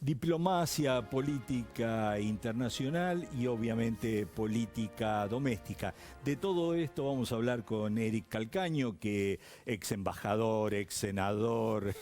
Diplomacia, política internacional y obviamente política doméstica. De todo esto vamos a hablar con Eric Calcaño, que ex embajador, ex senador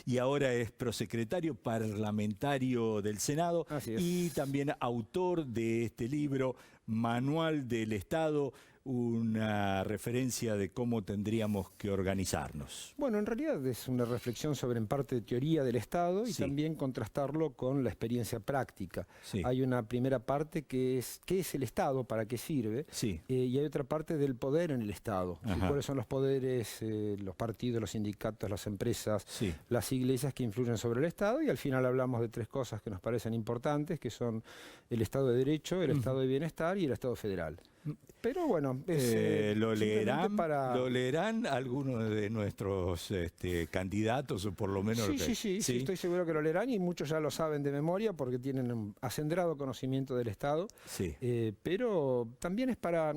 y ahora es prosecretario parlamentario del Senado y también autor de este libro, Manual del Estado, una referencia de cómo tendríamos que organizarnos. Bueno, en realidad es una reflexión sobre en parte teoría del Estado y también contrastarlo con la experiencia práctica. Hay una primera parte que es ¿qué es el Estado? ¿Para qué sirve? Y hay otra parte del poder en el Estado. ¿Cuáles son los poderes, los partidos, los sindicatos, las empresas, las iglesias que influyen sobre el Estado? Y al final hablamos de tres cosas que nos parecen importantes, que son el Estado de Derecho, el Estado de Bienestar y el Estado federal. Pero bueno, ¿lo leerán algunos de nuestros candidatos o por lo menos? Sí, estoy seguro que lo leerán y muchos ya lo saben de memoria porque tienen un acendrado conocimiento del Estado. Pero también es para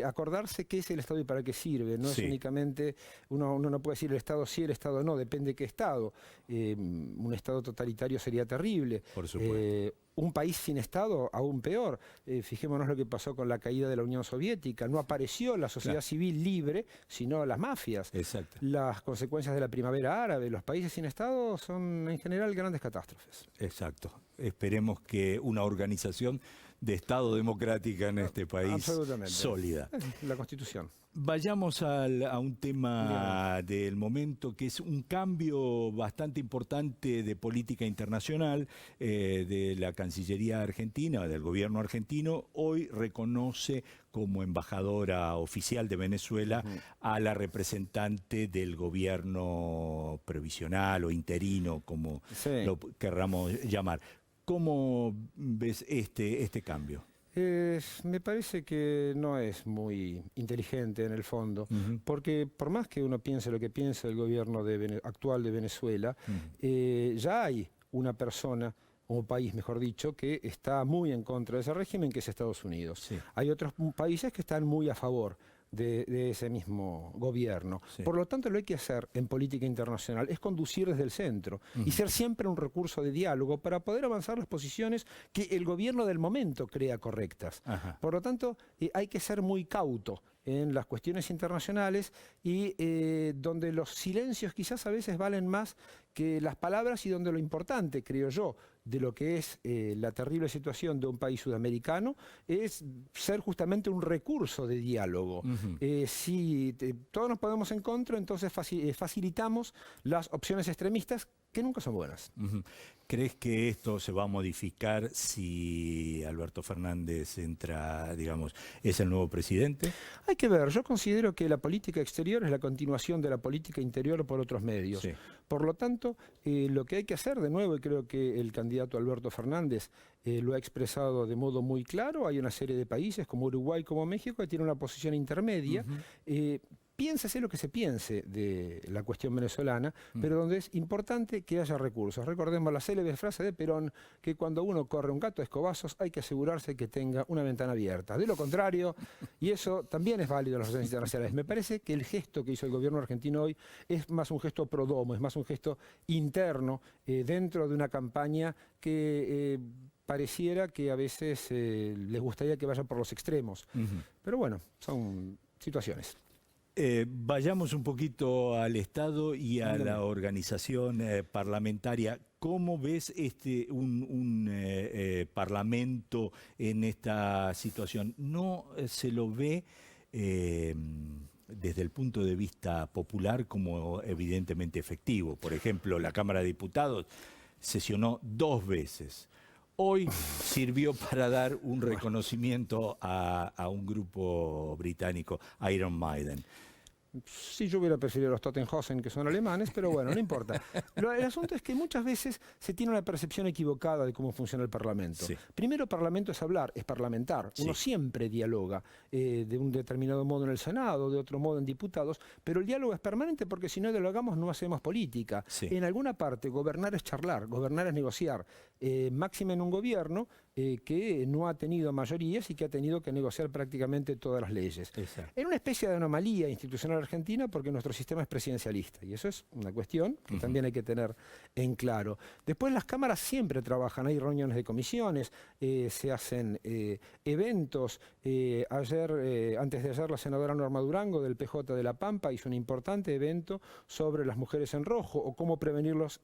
acordarse qué es el Estado y para qué sirve. No es únicamente, uno no puede decir el Estado sí, el Estado no, depende de qué Estado. Un Estado totalitario sería terrible. Por supuesto. Un país sin Estado, aún peor. Fijémonos lo que pasó con la caída de la Unión Soviética. No apareció la sociedad civil libre, sino las mafias. Las consecuencias de la primavera árabe. Los países sin Estado son en general grandes catástrofes. Exacto. Esperemos que una organización de Estado democrática en este país sólida. La Constitución. Vayamos a un tema del momento, que es un cambio bastante importante de política internacional de la Cancillería argentina, del gobierno argentino. Hoy reconoce como embajadora oficial de Venezuela a la representante del gobierno provisional o interino, como lo querramos llamar. ¿Cómo ves este cambio? Me parece que no es muy inteligente en el fondo, porque por más que uno piense lo que piensa el gobierno actual de Venezuela, ya hay una persona, o país mejor dicho, que está muy en contra de ese régimen, que es Estados Unidos. Hay otros países que están muy a favor de ese mismo gobierno. Por lo tanto, lo que hay que hacer en política internacional es conducir desde el centro y ser siempre un recurso de diálogo para poder avanzar las posiciones que el gobierno del momento crea correctas. Por lo tanto, hay que ser muy cauto en las cuestiones internacionales y donde los silencios quizás a veces valen más que las palabras y donde lo importante, creo yo, de lo que es la terrible situación de un país sudamericano es ser justamente un recurso de diálogo. Si todos nos ponemos en contra, entonces facilitamos las opciones extremistas que nunca son buenas. ¿Crees que esto se va a modificar si Alberto Fernández entra, digamos, es el nuevo presidente? Hay que ver. Yo considero que la política exterior es la continuación de la política interior por otros medios. Por lo tanto, lo que hay que hacer, de nuevo, y creo que el candidato Alberto Fernández lo ha expresado de modo muy claro, hay una serie de países como Uruguay, como México, que tienen una posición intermedia. Piénsese lo que se piense de la cuestión venezolana, pero donde es importante que haya recursos. Recordemos la célebre frase de Perón, que cuando uno corre un gato a escobazos hay que asegurarse que tenga una ventana abierta. De lo contrario, y eso también es válido en las relaciones internacionales, me parece que el gesto que hizo el gobierno argentino hoy es más un gesto pro domo, es más un gesto interno dentro de una campaña que pareciera que a veces les gustaría que vaya por los extremos. Pero bueno, son situaciones. Vayamos un poquito al Estado y a la organización parlamentaria. ¿Cómo ves un parlamento en esta situación? ¿No se lo ve desde el punto de vista popular como evidentemente efectivo? Por ejemplo, la Cámara de Diputados sesionó 2 veces. Hoy sirvió para dar un reconocimiento a un grupo británico, Iron Maiden. Sí, yo hubiera preferido los Tottenhausen, que son alemanes, pero bueno, no importa. El asunto es que muchas veces se tiene una percepción equivocada de cómo funciona el Parlamento. Primero, Parlamento es hablar, es parlamentar. Uno siempre dialoga de un determinado modo en el Senado, de otro modo en diputados, pero el diálogo es permanente porque si no dialogamos no hacemos política. En alguna parte, gobernar es charlar, gobernar es negociar. Máxime en un gobierno que no ha tenido mayorías y que ha tenido que negociar prácticamente todas las leyes. Exacto. En una especie de anomalía institucional argentina porque nuestro sistema es presidencialista y eso es una cuestión que también hay que tener en claro. Después las cámaras siempre trabajan, hay reuniones de comisiones, se hacen eventos. Antes de ayer la senadora Norma Durango del PJ de La Pampa hizo un importante evento sobre las mujeres en rojo o cómo prevenir las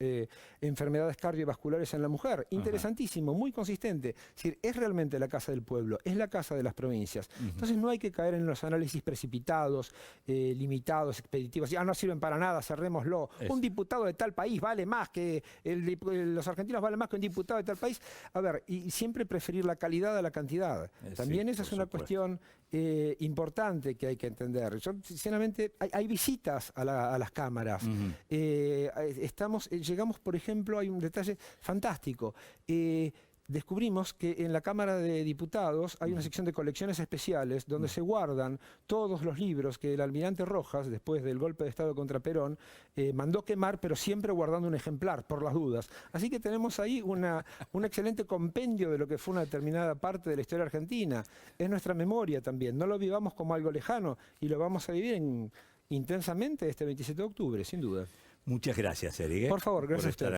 enfermedades cardiovasculares en la mujer. Interesantísimo, muy consistente. Es decir, es realmente la casa del pueblo, es la casa de las provincias. Entonces no hay que caer en los análisis precipitados, limitados, expeditivos. No sirven para nada, cerrémoslo. Un diputado de tal país vale más que los argentinos valen más que un diputado de tal país. A ver, y siempre preferir la calidad a la cantidad. También esa es una cuestión importante que hay que entender. Yo, sinceramente, hay visitas a las cámaras. Llegamos, por ejemplo, hay un detalle fantástico. Descubrimos que en la Cámara de Diputados hay una sección de colecciones especiales donde se guardan todos los libros que el almirante Rojas, después del golpe de Estado contra Perón, mandó quemar, pero siempre guardando un ejemplar, por las dudas. Así que tenemos ahí un excelente compendio de lo que fue una determinada parte de la historia argentina. Es nuestra memoria también. No lo vivamos como algo lejano y lo vamos a vivir intensamente este 27 de octubre, sin duda. Muchas gracias, Eric. Por favor, gracias a usted.